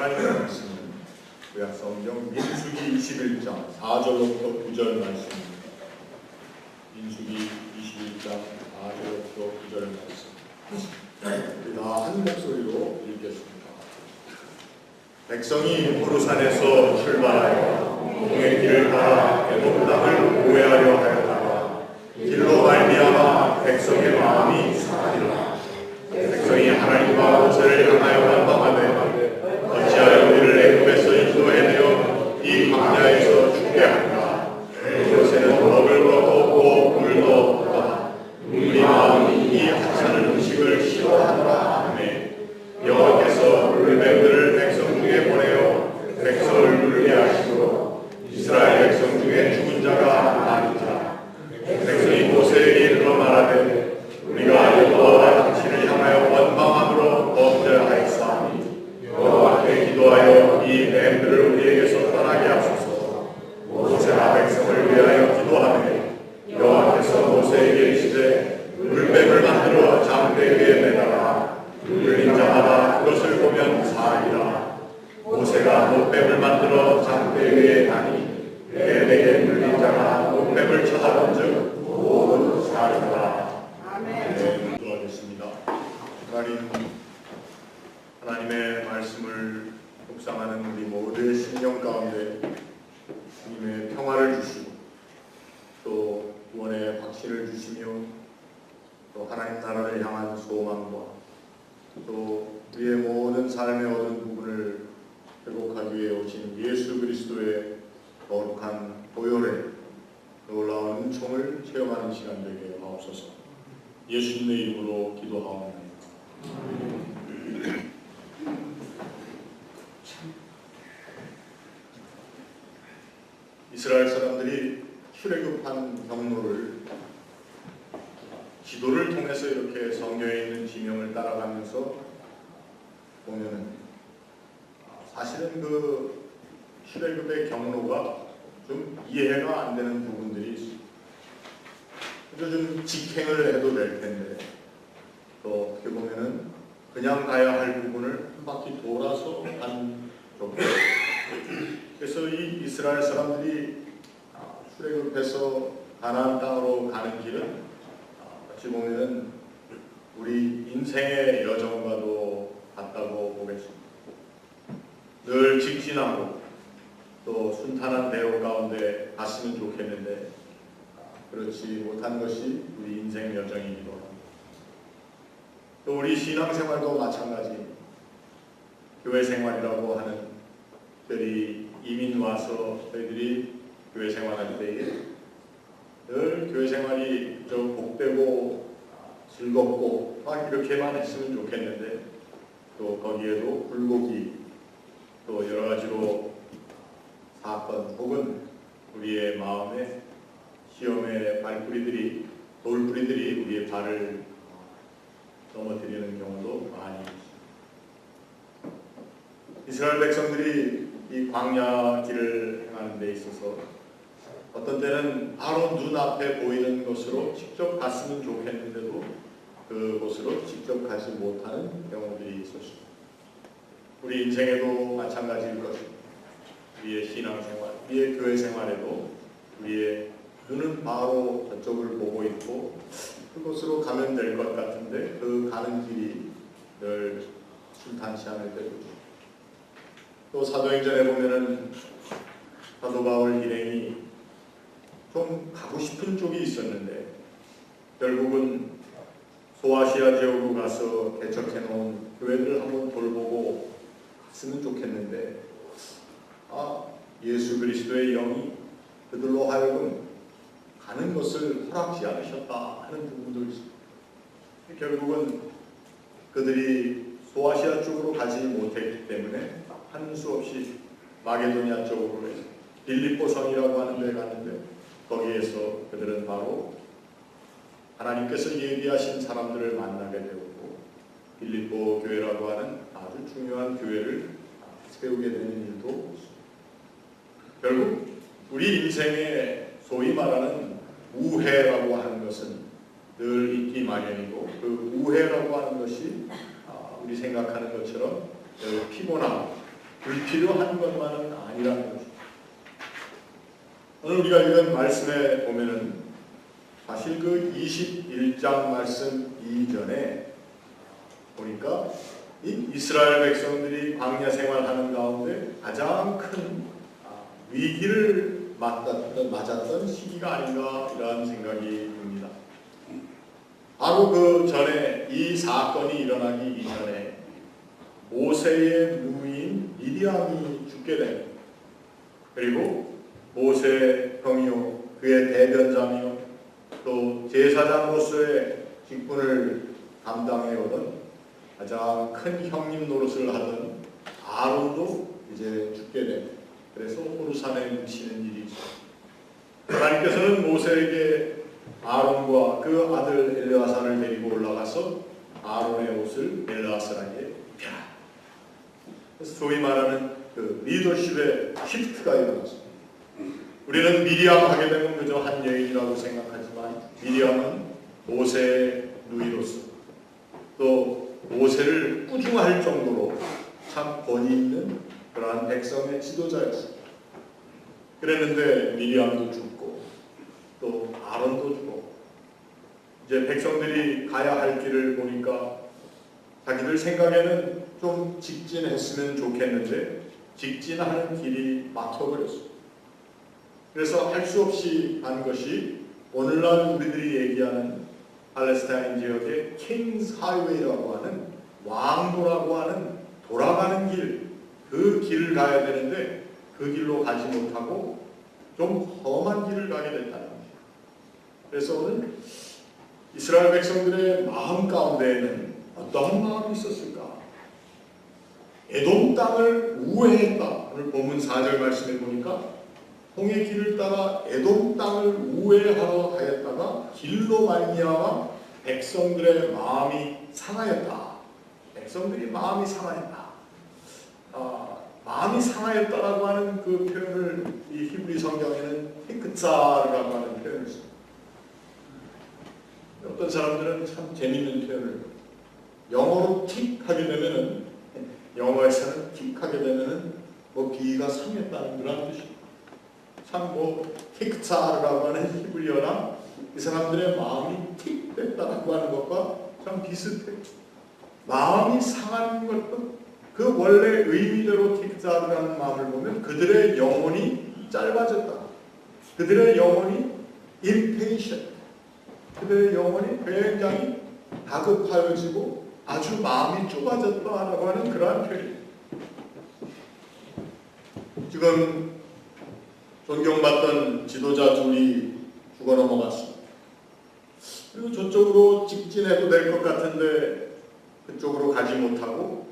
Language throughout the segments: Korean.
하나님의 말씀은 구약성경 민수기 21장 4절부터 9절 말씀입니다. 민수기 21장 4절부터 9절 말씀. 우리 다 한 목소리로 읽겠습니다. 백성이 호르산에서 출발하여 동의 길을 따라 에돔 땅을 우회하려 하였다가 길로 말미암아 백성의 마음이 상하니라. 백성이 하나님과 모세를 향하여 원망하되 어찌하여 우리를 애굽에서 인도해내어 이 광야에서 죽게 하는가. 이곳에는 먹을 것도 없고 물도 없다. 우리 마음이 이 하찮은 음식을 싫어하노라 하매 여호와께서 물뱀들을 백성 중에 보내어 백성을 물게 하시고 이스라엘 백성 중에 죽은 자가 많으니라. 백성이 모세에게 이르러 말하되 우리가 여호와와 당신을 향하여 원망함으로 범죄하였사오니 여호와께 기도하여 이 뱀들을 우리에게서 떠나게 하소서. 모세가 백성을 위하여 기도하매 여호와께서 모세에게 이르시되 물뱀을 만들어 장대 위에 매달아 물린 자마다 그것을 보면 사리라. 모세가 못뱀을 만들어 장대 위에 다니 뱀에게 물린 자가 못뱀을 쳐다본즉 모두 사리라. 아멘. 기도하겠습니다. 하나님의 말씀을 묵상하는 우리 모두의 심령 가운데 주님의 평화를 주시고 또 구원의 확신을 주시며 또 하나님 나라를 향한 소망과 또 우리의 모든 삶의 얻은 부분을 회복하기 위해 오신 예수 그리스도의 거룩한 보혈에 놀라운 은총을 체험하는 시간 되게 하옵소서. 예수님의 이름으로 기도하옵나이다. 이스라엘 사람들이 출애굽한 경로를 지도를 통해서 이렇게 성경에 있는 지명을 따라가면서 보면은 사실은 그 출애굽의 경로가 좀 이해가 안 되는 부분들이 있습니다. 그래서 좀 직행을 해도 될 텐데 또 어떻게 보면은 그냥 가야 할 부분을 한 바퀴 돌아서 간 정도. 그래서 이 이스라엘 사람들이 출애굽해서 가나안 땅으로 가는 길은 어찌 보면은 우리 인생의 여정과도 같다고 보겠습니다. 늘 직진하고 또 순탄한 대로 가운데 갔으면 좋겠는데 그렇지 못한 것이 우리 인생 여정이기도 합니다. 또 우리 신앙생활도 마찬가지. 교회 생활이라고 하는 특별히 이민 와서 저희들이 교회 생활할 때에 늘 교회 생활이 좀 복되고 즐겁고 막 이렇게만 했으면 좋겠는데 또 거기에도 굴곡이 또 여러 가지로 사건 혹은 우리의 마음에 시험의 발뿌리들이 돌뿌리들이 우리의 발을 넘어뜨리는 경우도 많이 있습니다. 이스라엘 백성들이 이 광야 길을 행하는 데 있어서 어떤 때는 바로 눈앞에 보이는 곳으로 직접 갔으면 좋겠는데도 그곳으로 직접 가지 못하는 경우들이 있었습니다. 우리 인생에도 마찬가지일 것입니다. 우리의 신앙생활, 우리의 교회 생활에도 우리의 눈은 바로 저쪽을 보고 있고 그곳으로 가면 될 것 같은데 그 가는 길이 늘 순탄치 않을 때도 있습니다. 또 사도행전에 보면은 사도 바울 일행이 좀 가고 싶은 쪽이 있었는데 결국은 소아시아 지역으로 가서 개척해 놓은 교회들을 한번 돌보고 갔으면 좋겠는데 예수 그리스도의 영이 그들로 하여금 가는 것을 허락지 않으셨다 하는 부분도 있습니다. 결국은 그들이 소아시아 쪽으로 가지 못했기 때문에 한 수 없이 마게도니아 쪽으로 해서 빌립보 성이라고 하는 데 갔는데 거기에서 그들은 바로 하나님께서 예비하신 사람들을 만나게 되었고 빌립보 교회라고 하는 아주 중요한 교회를 세우게 되는 일도 있습니다. 결국 우리 인생의 소위 말하는 우회라고 하는 것은 늘 있기 마련이고 그 우회라고 하는 것이 우리 생각하는 것처럼 피곤하고 불필요한 것만은 아니라는 것입니다. 오늘 우리가 읽은 말씀에 보면은 사실 그 21장 말씀 이전에 보니까 이 이스라엘 백성들이 광야 생활하는 가운데 가장 큰 위기를 맞았던 시기가 아닌가 이런 생각이 듭니다. 바로 그 전에 이 사건이 일어나기 이전에 모세의 누이인 미디암이 죽게 됩니다. 그리고 모세의 형이요 그의 대변자며 또 제사장으로서의 직분을 담당해오던 가장 큰 형님 노릇을 하던 아론도 이제 죽게 됩니다. 그래서 호르산에 묻히는 일이 있습니다. 하나님께서는 모세에게 아론과 그 아들 엘르아사를 데리고 올라가서 아론의 옷을 엘르아사에게 입혀라. 그래서 소위 말하는 그 리더십의 시프트가 일어났습니다. 우리는 미리암 하게 되면 그저 한 여인이라고 생각하지만 미리암은 모세의 누이로서 또 모세를 꾸중할 정도로 참 권위 있는 그러한 백성의 지도자였습니다. 그랬는데 미리암도 죽고 또 아론도 죽고 이제 백성들이 가야 할 길을 보니까 자기들 생각에는 좀 직진했으면 좋겠는데 직진하는 길이 막혀버렸습니다. 그래서 할 수 없이 간 것이 오늘날 우리들이 얘기하는 팔레스타인 지역의 킹스 하이웨이라고 하는 왕도라고 하는 돌아가는 길, 그 길을 가야 되는데 그 길로 가지 못하고 좀 험한 길을 가게 됐다는 겁니다. 그래서 오늘 이스라엘 백성들의 마음 가운데에는 어떤 마음이 있었을까? 에돔 땅을 우회했다. 오늘 본문 4절 말씀에 보니까 홍해 길을 따라 에돔 땅을 우회하러 하였다가 길로 말미암아 백성들의 마음이 상하였다. 백성들이 마음이 상하였다. 마음이 상하였다라고 하는 그 표현을 이 히브리 성경에는 히크자라고 하는 표현을 씁니다. 어떤 사람들은 참 재밌는 표현을 영어로 틱 하게 되면은 영어에서는 틱 하게 되면은 뭐 비가 상했다는 그런 뜻입니다. 참 뭐 틱자라고 하는 히브리어나 이 사람들의 마음이 틱 됐다라고 하는 것과 참 비슷해요. 마음이 상한 것도 그 원래 의미대로 틱자라는 마음을 보면 그들의 영혼이 짧아졌다. 그들의 영혼이 impatient. 그들의 영혼이 굉장히 다급하여지고 아주 마음이 좁아졌다라고 하는 그러한 표현입니다. 지금 존경받던 지도자 둘이 죽어 넘어갔습니다. 그리고 저쪽으로 직진해도 될 것 같은데 그쪽으로 가지 못하고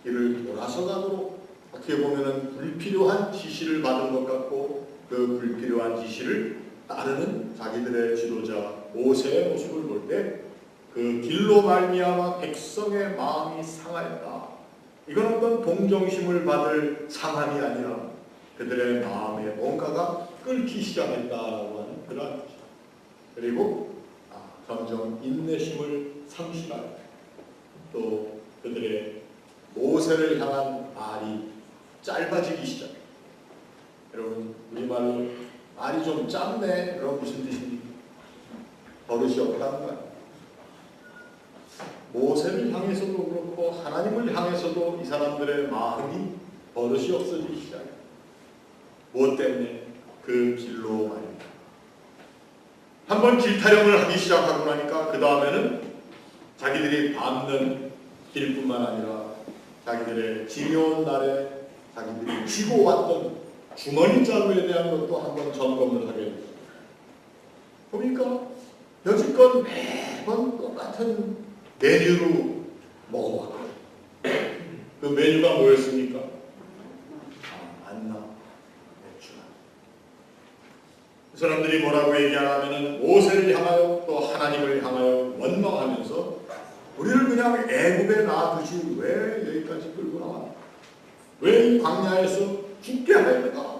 길을 돌아서 가도록 어떻게 보면은 불필요한 지시를 받은 것 같고 그 불필요한 지시를 따르는 자기들의 지도자 모세의 모습을 볼 때 그 길로 말미암아 백성의 마음이 상하였다. 이건 어떤 동정심을 받을 상함이 아니라 그들의 마음에 뭔가가 끓기 시작했다라고 하는 그런 뜻이죠. 그리고 점점 인내심을 상실하고 또 그들의 모세를 향한 말이 짧아지기 시작해요. 여러분 우리말로 말이 좀 짧네 그런 무슨 뜻입니까? 버릇이 없다는 거예요. 모세를 향해서도 그렇고 하나님을 향해서도 이 사람들의 마음이 버릇이 없어지기 시작해요. 무엇 때문에? 그 길로 말입니다. 한번 길 타령을 하기 시작하고 나니까 그 다음에는 자기들이 밟는 길뿐만 아니라 자기들의 지겨운 날에 자기들이 쥐고 왔던 주머니 자루에 대한 것도 한번 점검을 하게 됐습니다. 보니까 여지껏 매번 똑같은 메뉴로 먹어왔거든요. 그 메뉴가 뭐였습니까? 만나, 맥주나. 그 사람들이 뭐라고 얘기하냐면은 모세를 향하여 또 하나님을 향하여 원망하면서 우리를 그냥 애굽에 놔두시 왜 여기까지 끌고 나왔나? 왜 이 광야에서 죽게 하였는가?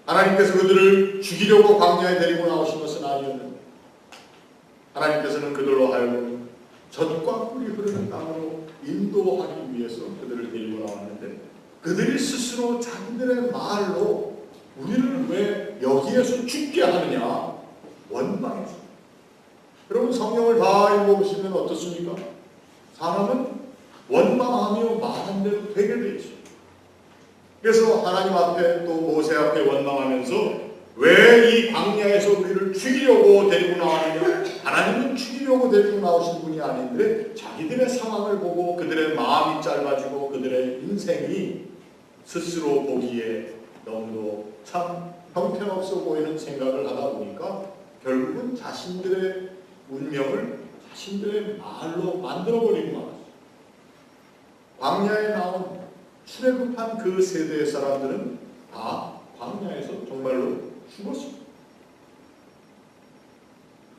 하나님께서 그들을 죽이려고 광야에 데리고 나오신 것은 아니었는데 하나님께서는 그들로 하여금 젖과 꿀이 흐르는 땅으로 인도하기 위해서 그들을 데리고 나왔는데 그들이 스스로 자기들의 말로 우리를 왜 여기에서 죽게 하느냐 원망했어. 여러분 성경을 다 읽어보시면 어떻습니까? 사람은 원망하며 말한 대로 되게 돼 있어요. 그래서 하나님 앞에 또 모세 앞에 원망하면서 왜 이 광야에서 우리를 죽이려고 데리고 나왔느냐? 하나님은 죽이려고 데리고 나오신 분이 아닌데 자기들의 상황을 보고 그들의 마음이 짧아지고 그들의 인생이 스스로 보기에 너무도 참 형편없어 보이는 생각을 하다 보니까 결국은 자신들의 운명을 자신들의 말로 만들어버리고 말았어요. 광야에 나온 출애굽한 그 세대의 사람들은 다 광야에서 정말로 죽었습니다.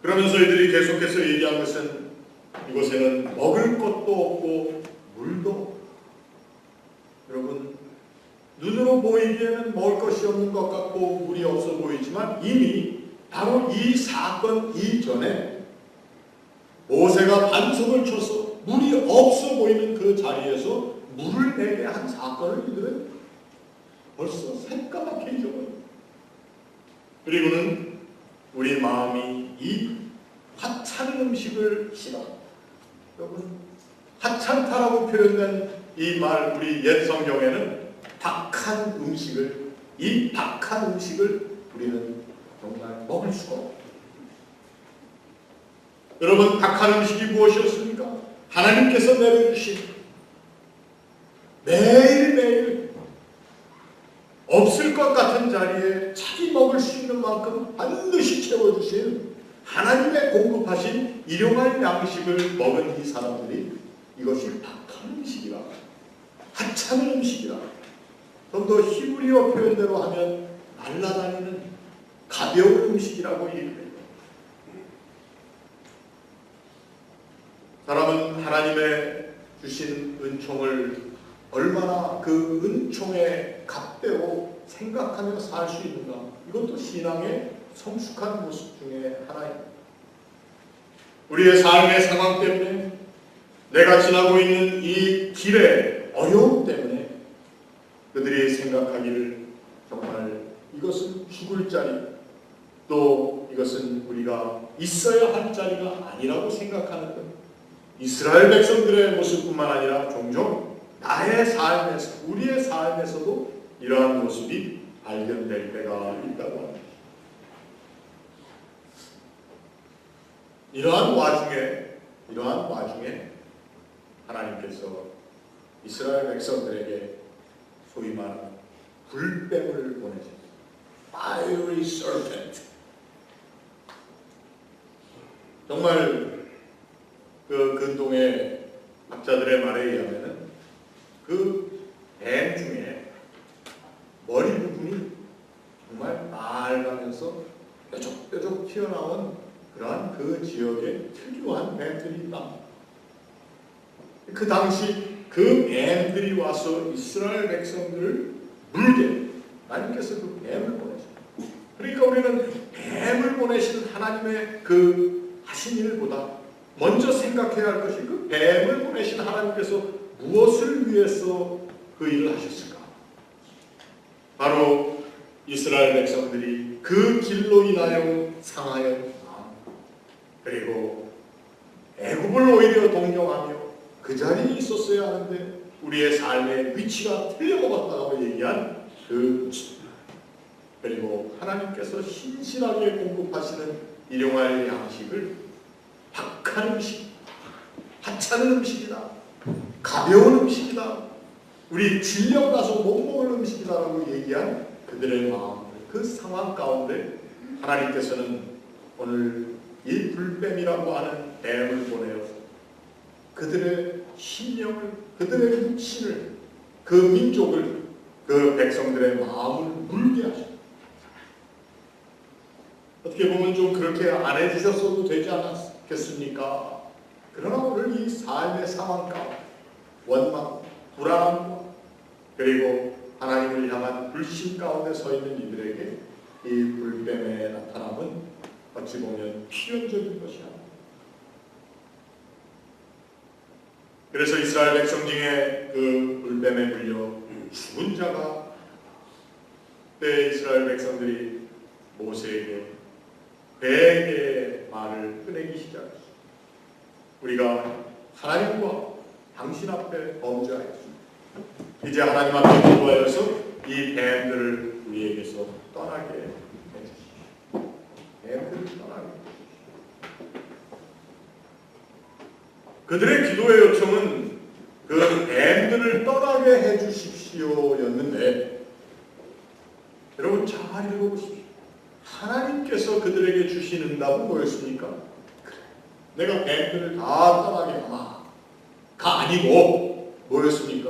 그러면서 이들이 계속해서 얘기한 것은 이곳에는 먹을 것도 없고 물도 없고, 여러분 눈으로 보이기에는 먹을 것이 없는 것 같고 물이 없어 보이지만 이미 바로 이 사건 이전에 모세가 반석을 쳐서 물이 없어 보이는 그 자리에서 물을 내게 한 사건을 이들은 벌써 새까맣게 잊어버립니다. 그리고는 우리 마음이 이 하찮은 음식을 싫어합니다. 여러분 하찮다라고 표현된 이 말 우리 옛 성경에는 박한 음식을, 이 박한 음식을 우리는 정말 먹을 수가 없어요. 여러분 박한 음식이 무엇이었습니까? 하나님께서 내려주신 매일매일 없을 것 같은 자리에 자기 먹을 수 있는 만큼 반드시 채워주신 하나님의 공급하신 일용할 양식을 먹은 이 사람들이 이것이 박한 음식이라, 하찮은 음식이라, 좀 더 히브리어 표현대로 하면 날아다니는 가벼운 음식이라고 얘기합니다. 사람은 하나님의 주신 은총을 얼마나 그 은총의 값대로 생각하며 살 수 있는가, 이것도 신앙의 성숙한 모습 중에 하나입니다. 우리의 삶의 상황 때문에, 내가 지나고 있는 이 길의 어려움 때문에 그들이 생각하기를 정말 이것은 죽을 자리, 또 이것은 우리가 있어야 할 자리가 아니라고 생각하는 것, 이스라엘 백성들의 모습뿐만 아니라 종종 나의 삶에서, 우리의 삶에서도 이러한 모습이 발견될 때가 있다고 합니다. 이러한 와중에 하나님께서 이스라엘 백성들에게 소위 말하는 불뱀을 보내셨어요. Fiery serpent. 정말 그 근동의 학자들의 말에 의하면은 그 뱀 중에 머리 부분이 정말 빨가면서 뾰족뾰족 튀어나온 그러한 그 지역에 특유한 뱀들이 있다. 그 당시 그 뱀들이 와서 이스라엘 백성들을 물게 하나님께서 그 뱀을 보내셨다. 그러니까 우리는 뱀을 보내신 하나님의 그 하신 일보다 먼저 생각해야 할 것이 그 뱀을 보내신 하나님께서 무엇을 위해서 그 일을 하셨을까? 바로 이스라엘 백성들이 그 길로 인하여 상하여, 그리고 애굽을 오히려 동경하며 그 자리에 있었어야 하는데 우리의 삶의 위치가 틀려먹었다고 얘기한 그, 그리고 하나님께서 신실하게 공급하시는 일용할 양식을 박한 음식, 하찮은 음식이다, 가벼운 음식이다, 우리 질려 가서 못 먹을 음식이다라고 얘기한 그들의 마음, 그 상황 가운데 하나님께서는 오늘 이 불뱀이라고 하는 뱀을 보내어서 그들의 심령을, 그들의 육신을, 그 민족을, 그 백성들의 마음을 물게 하셨다. 어떻게 보면 좀 그렇게 안 해주셨어도 되지 않았겠습니까? 그러나 오늘 이 삶의 상황 가운데 원망, 불안함과 그리고 하나님을 향한 불신 가운데 서 있는 이들에게 이 불뱀의 나타남은 어찌 보면 필연적인 것이 아닙니다. 그래서 이스라엘 백성 중에 그 불뱀에 물려 죽은 자가 그때 이스라엘 백성들이 모세에게 100개의 말을 꺼내기 시작했습니다. 우리가 하나님과 당신 앞에 범죄하였습니다. 이제 하나님 앞에 기도하여서 이 뱀들을 우리에게서 떠나게 해주십시오. 뱀들을 떠나게 해주십시오. 그들의 기도의 요청은 그 뱀들을 떠나게 해주십시오였는데, 여러분 잘 읽어보십시오. 하나님께서 그들에게 주신 응답은 뭐였습니까? 그래, 내가 뱀들을 다 떠나게 하마가 아니고 뭐였습니까?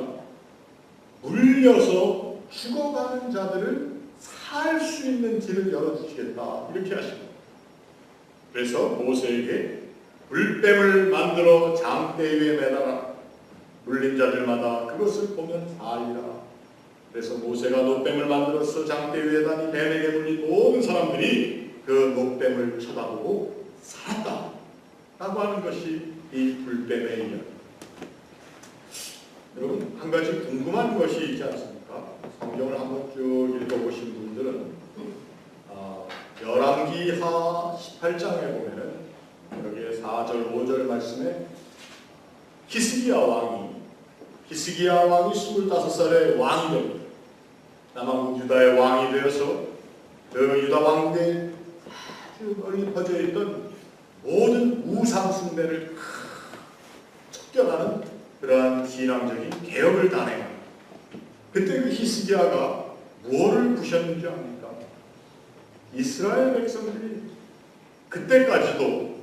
물려서 죽어가는 자들을 살 수 있는 길을 열어주시겠다, 이렇게 하십니다. 그래서 모세에게 불뱀을 만들어 장대 위에 매달아 물린 자들마다 그것을 보면 살리라. 그래서 모세가 노뱀을 만들어서 장대 위에다 이 뱀에게 물린 모든 사람들이 그 노뱀을 쳐다보고 살았다 라고 하는 것이 이 불뱀의 이야기. 여러분 한 가지 궁금한 것이 있지 않습니까? 성경을 한번 쭉 읽어보신 분들은 열왕기하 18장에 보면은 여기에 4절 5절 말씀에 히스기야 왕이 25살에 왕이 됩니다. 남왕국 유다의 왕이 되어서 그 유다 왕국에 아주 널리 퍼져 있던 모든 우상 숭배를 척결하는 그러한 신앙적인 개혁을 단행합니다. 그때 그 히스기야가 무엇을 부셨는지 압니까? 이스라엘 백성들이 그때까지도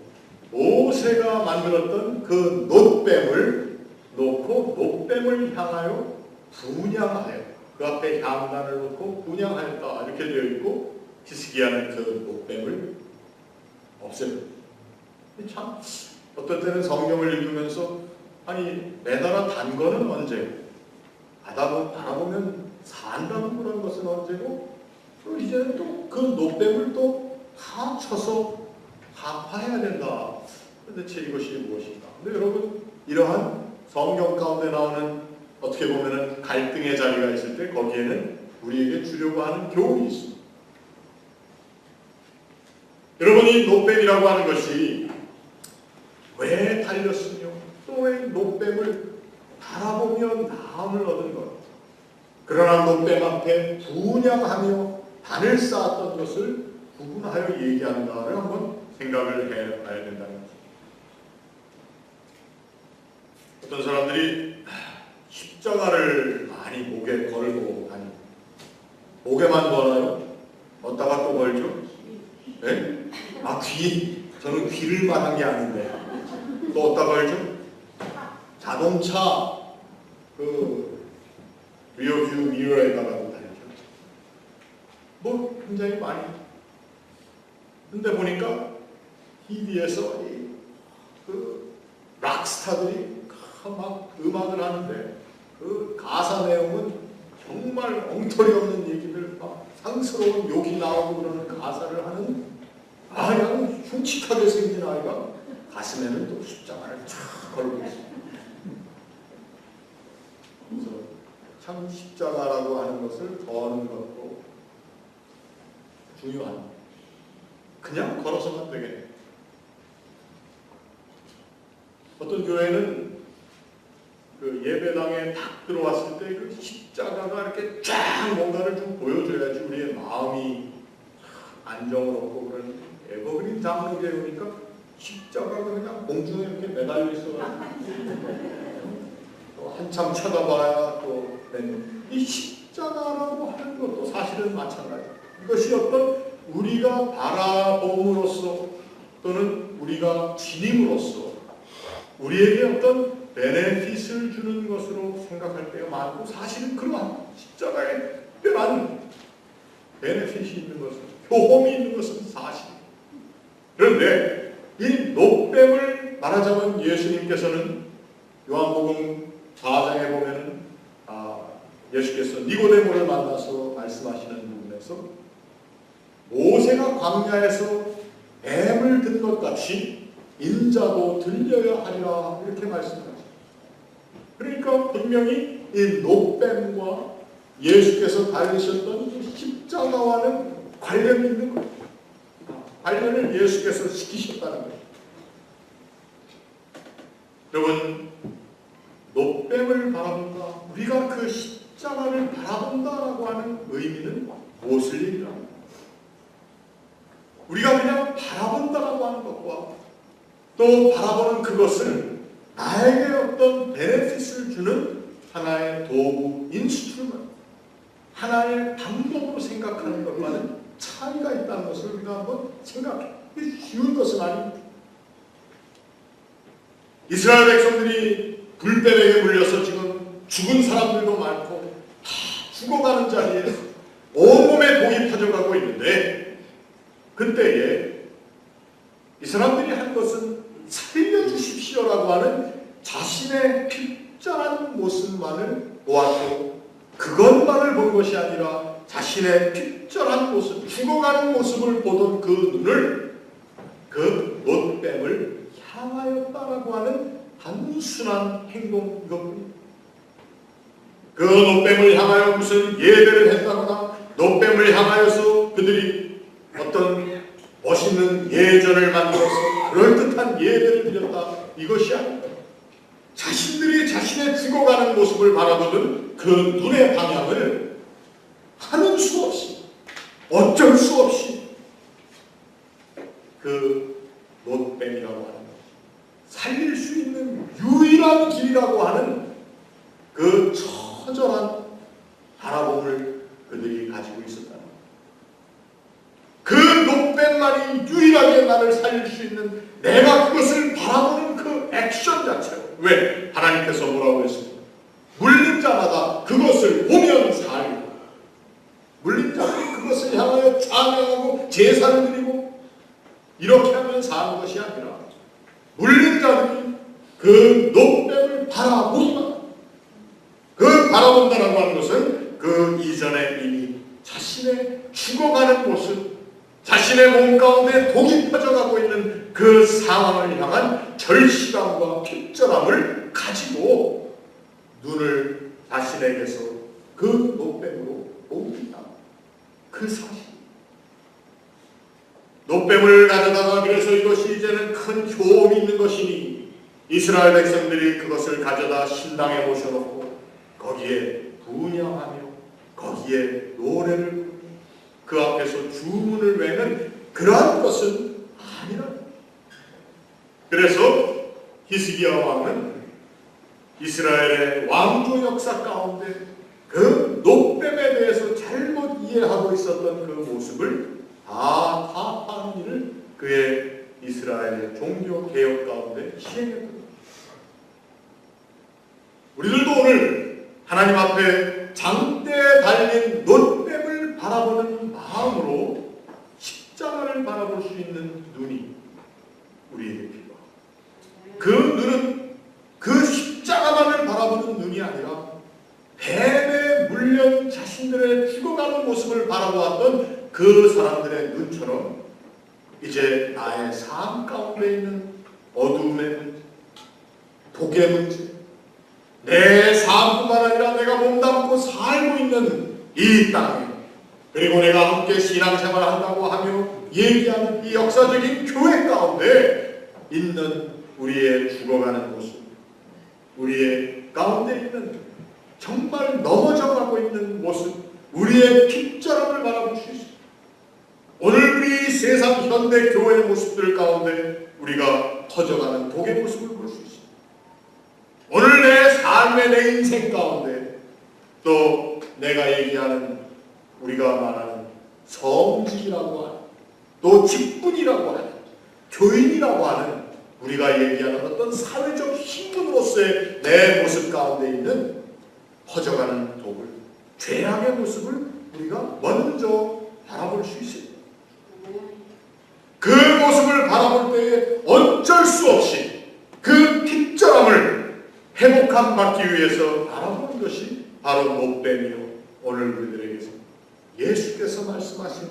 모세가 만들었던 그 놋뱀을 놓고 놋뱀을 향하여 분향하여 그 앞에 향단을 놓고 분향하였다 이렇게 되어 있고, 히스기야는 그 놋뱀을 없앱니다. 참 어떤 때는 성경을 읽으면서 아니 매달아 단 거는 언제고 바라보면 산다는 그런 것은 언제고 또 이제는 또 그 놋뱀을 또 다 쳐서 합화해야 된다. 도대체 이것이 무엇인가? 근데 여러분 이러한 성경 가운데 나오는 어떻게 보면은 갈등의 자리가 있을 때 거기에는 우리에게 주려고 하는 교훈이 있습니다. 여러분 이 놋뱀이라고 하는 것이 왜 달렸으며 또 왜 놋뱀을 바라보며 나음을 얻은 것, 그러나 놋뱀 앞에 분향하며 단을 쌓았던 것을 구분하여 얘기한다를 한번 생각을 해봐야 된다는 거죠. 어떤 사람들이 십자가를 많이 목에 걸고 다니고, 목에만 걸어요? 어디다가 또 걸죠? 네? 귀. 저는 귀를 말한 게 아닌데 또 어디다 걸죠? 자동차 그 리어뷰 미러에다가도 달죠. 뭐 굉장히 많이. 근데 보니까 TV에서 그 락스타들이 막 음악을 하는데 그 가사 내용은 정말 엉터리 없는 얘기들, 막 상스러운 욕이 나오고 그러는 가사를 하는 그냥 흉측하게 생긴 아이가 가슴에는 또 십자가를 쫙 걸고 있어요. 그래서 참 십자가라고 하는 것을 거는 것도 중요합니다. 그냥 걸어서만 되겠네. 어떤 교회는 그 예배당에 딱 들어왔을 때 그 십자가가 이렇게 쫙 뭔가를 좀 보여줘야지 우리의 마음이 안정을 얻고 그러는데, 에버그린 장로교에 오니까 십자가가 그냥 공중에 이렇게 매달려 있어가지고 또 한참 쳐다봐야 또 이 십자가라고 하는 것도 사실은 마찬가지예요. 이것이 어떤 우리가 바라봄으로써 또는 우리가 지님으로써 우리에게 어떤 베네핏을 주는 것으로 생각할 때가 많고, 사실은 그러한 십자가에 특별한 베네핏이 있는 것은, 효험이 있는 것은 사실입니다. 그런데 이 놋뱀을 말하자면 예수님께서는 요한복음 4장에 보면은 예수께서 니고데모를 만나서 말씀하시는 부분에서 모세가 광야에서 뱀을 든 것 같이 인자도 들려야 하리라 이렇게 말씀하십니다. 그러니까 분명히 이 노뱀과 예수께서 달리셨던 이 십자가와는 관련이 있는 거예요. 관련을 예수께서 시키셨다는 거예요. 여러분, 노뱀을 바라본다, 우리가 그 십자가를 바라본다라고 하는 의미는 무엇을 얘기합니까? 우리가 그냥 바라본다라고 하는 것과 또 바라보는 그것을 나에게 어떤 베네핏을 주는 하나의 도구, 인스트루먼트, 하나의 방법으로 생각하는 것과는 차이가 있다는 것을 우리가 한번 생각해. 쉬운 것은 아닙니다. 이스라엘 백성들이 불뱀에게 물려서 지금 죽은 사람들도 많고 다 죽어가는 자리에 온몸에 독이 퍼져가고 있는데, 그때에 이 사람들이 한 것은 살려주십시오라고 하는 자신의 핍절한 모습만을 보았고, 그것만을 본 것이 아니라 자신의 핍절한 모습, 죽어가는 모습을 보던 그 눈을 그 노뱀을 향하였다라고 하는 단순한 행동, 이것뿐입니다. 그 노뱀을 향하여 무슨 예배를 했다거나 노뱀을 향하여서 그들이 어떤 멋있는 예전을 만들어서 그럴듯한 예배를 드렸다, 이것이 아닙니다. 자신들이 자신의 죽어가는 모습을 바라보는 그 눈의 방향을 하는 수 없이, 어쩔 수 없이 그 노뱀이라고 하는 것, 살릴 수 있는 유일한 길이라고 하는 그 처절한 바라봄을 그들이 가지고 있었다는 것. 그 노뱀만이 유일하게 나를 살릴 수 있는, 내가 그것을 바라보는 그 액션 자체로. 왜? 하나님께서 뭐라고 했습니까? 물린 자마다 그것을 보면 살리고, 물린 자들이 그것을 향하여 찬양하고 제사를 드리고 이렇게 하면 사는 것이 아니라, 물린 자들이 그 노뱀을 바라보기만, 그 바라본다라고 하는 것은 그 이전에 이미 자신의 죽어가는 모습, 자신의 몸 가운데 독이 퍼져가고 있는 그 상황을 향한 절실함과 핍절함을 가지고 눈을 자신에게서 그 노뱀으로 옮긴다. 그 사실. 노뱀을 가져다가 그래서 이것이 이제는 큰 효험이 있는 것이니 이스라엘 백성들이 그것을 가져다 신당에 모셔놓고 거기에 분향하며 거기에 노래를 부르며 그 앞에서 주문을 외는 그러한 것은 아니라. 그래서 히스기야 왕은 이스라엘의 왕조 역사 가운데 그 노뱀에 대해서 잘못 이해하고 있었던 그 모습을 다 타파하는 일을 그의 이스라엘의 종교 개혁 가운데 시행했던 것입니다. 우리들도 오늘 하나님 앞에 장대에 달린 노뱀을 바라보는 마음으로 십자가를 바라볼 수 있는 눈이 우리에게 필요합니다. 그 눈은 그 십자가만을 바라보는 눈이 아니라 뱀에 물려 자신들의 죽어가는 모습을 바라보았던 그 사람들의 눈처럼 이제 나의 삶 가운데 있는 어둠의 문제, 독의 문제, 내 삶뿐만 아니라 내가 몸담고 살고 있는 이 땅에, 그리고 내가 함께 신앙생활을 한다고 하며 얘기하는 이 역사적인 교회 가운데 있는 우리의 죽어가는 모습, 우리의 가운데 있는 정말 넘어져가고 있는 모습, 우리의 핍절함을 바라볼 수 있습니다. 오늘 우리 세상 현대 교회의 모습들 가운데 우리가 터져가는 독의 모습을 볼 수 있습니다. 오늘 내 삶의 내 인생 가운데 또 내가 얘기하는, 우리가 말하는 성직이라고 하는, 또 직분이라고 하는, 교인이라고 하는, 우리가 얘기하는 어떤 사회적 신분으로서의 내 모습 가운데 있는 퍼져가는 독을, 죄악의 모습을 우리가 먼저 바라볼 수 있습니다. 그 모습을 바라볼 때에 어쩔 수 없이 그 핍절함을 회복함 받기 위해서 바라보는 것이 바로 노뱀이요, 오늘 우리들에게서 예수께서 말씀하신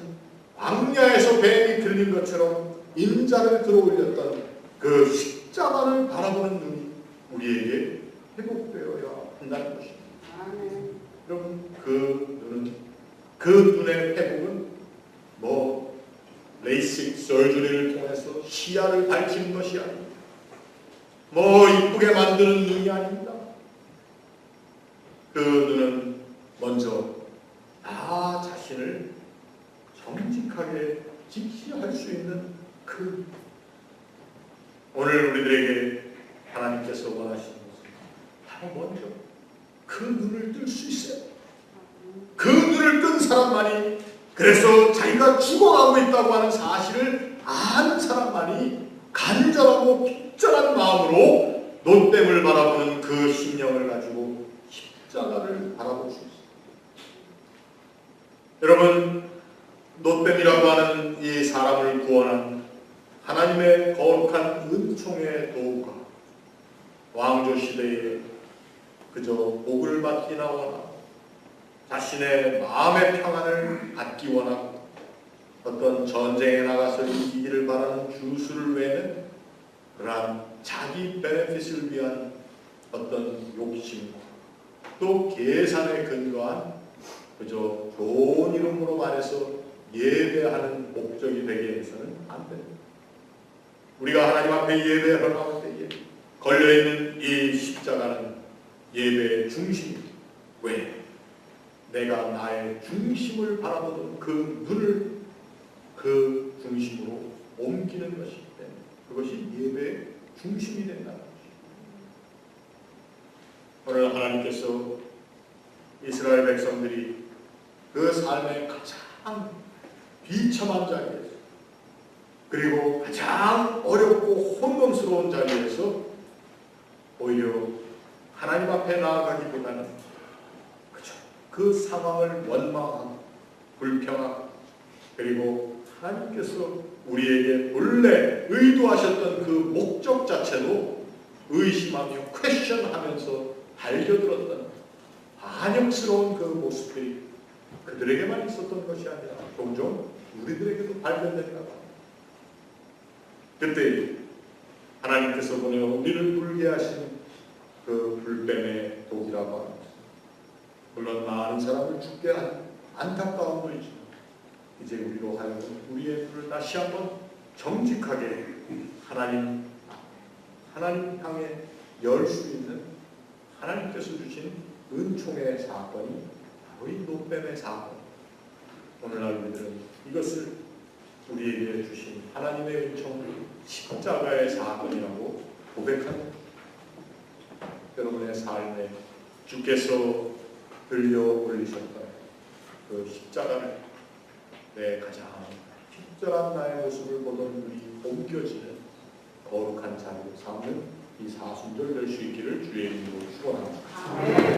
광야에서 뱀이 들린 것처럼 인자를 들어올렸던 그 십자가를 바라보는 눈이 우리에게 회복되어야 한다는 것입니다. 아멘. 여러분 그 눈의 회복은 뭐 레이식 서저리를 통해서 시야를 밝히는 것이 아닙니다. 뭐 이쁘게 만드는 눈이 아닙니다. 그 눈은 먼저 나 자신을 정직하게 직시할 수 있는 그 오늘 우리들에게 하나님께서 원하시는 것은 바로 먼저 그 눈을 뜰 수 있어요. 그 눈을 뜬 사람만이, 그래서 자기가 죽어가고 있다고 하는 사실을 아는 사람만이 간절하고 빗절한 마음으로 노뱀을 바라보는 그 심령을 가지고 십자가를 바라볼 수 있습니다. 여러분, 노뱀이라고 하는 이 사람을 구원한 하나님의 거룩한 은총의 도구가 왕조 시대에 그저 복을 받기나 원하고 자신의 마음의 평안을 갖기 원하고 어떤 전쟁에 나가서 이기기를 바라는 주술을 외는 그러한 자기 베네핏을 위한 어떤 욕심과 또 계산에 근거한 그저 좋은 이름으로 말해서 예배하는 목적이 되게 해서는 안 됩니다. 우리가 하나님 앞에 예배하러 나올 때에 걸려있는 이 십자가는 예배의 중심입니다. 왜? 내가 나의 중심을 바라보는 그 눈을 그 중심으로 옮기는 것이기 때문에 그것이 예배의 중심이 된다는 것입니다. 오늘 하나님께서 이스라엘 백성들이 그 삶의 가장 비참한 자리에서 그리고 가장 어렵고 혼돈스러운 자리에서 오히려 하나님 앞에 나아가기보다는 그 상황을 원망하고 불평하고 그리고 하나님께서 우리에게 본래 의도하셨던 그 목적 자체도 의심하며 퀘션하면서 달겨들었던 반역스러운 그 모습들이 그들에게만 있었던 것이 아니라 종종 우리들에게도 발견된다고 합니다. 그때 하나님께서 보내어 우리를 불게 하신 그 불뱀의 독이라고 합니다. 물론 많은 사람을 죽게 한 안타까움도 있지만 이제 우리로 하여금 우리의 눈을 다시 한번 정직하게 하나님 향해 열 수 있는 하나님께서 주신 은총의 사건이 바로 이 노뱀의 사건. 오늘날 우리들은 이것을 우리에게 주신 하나님의 은총 십자가의 사건이라고 고백합니다. 여러분의 삶에 주께서 들려 올리셨던 그 십자가를 내 가장 특별한 나의 모습을 보던 눈이 옮겨지는 거룩한 자리로 삼는 이 사순절 될 수 있기를 주의 이름으로 축원합니다.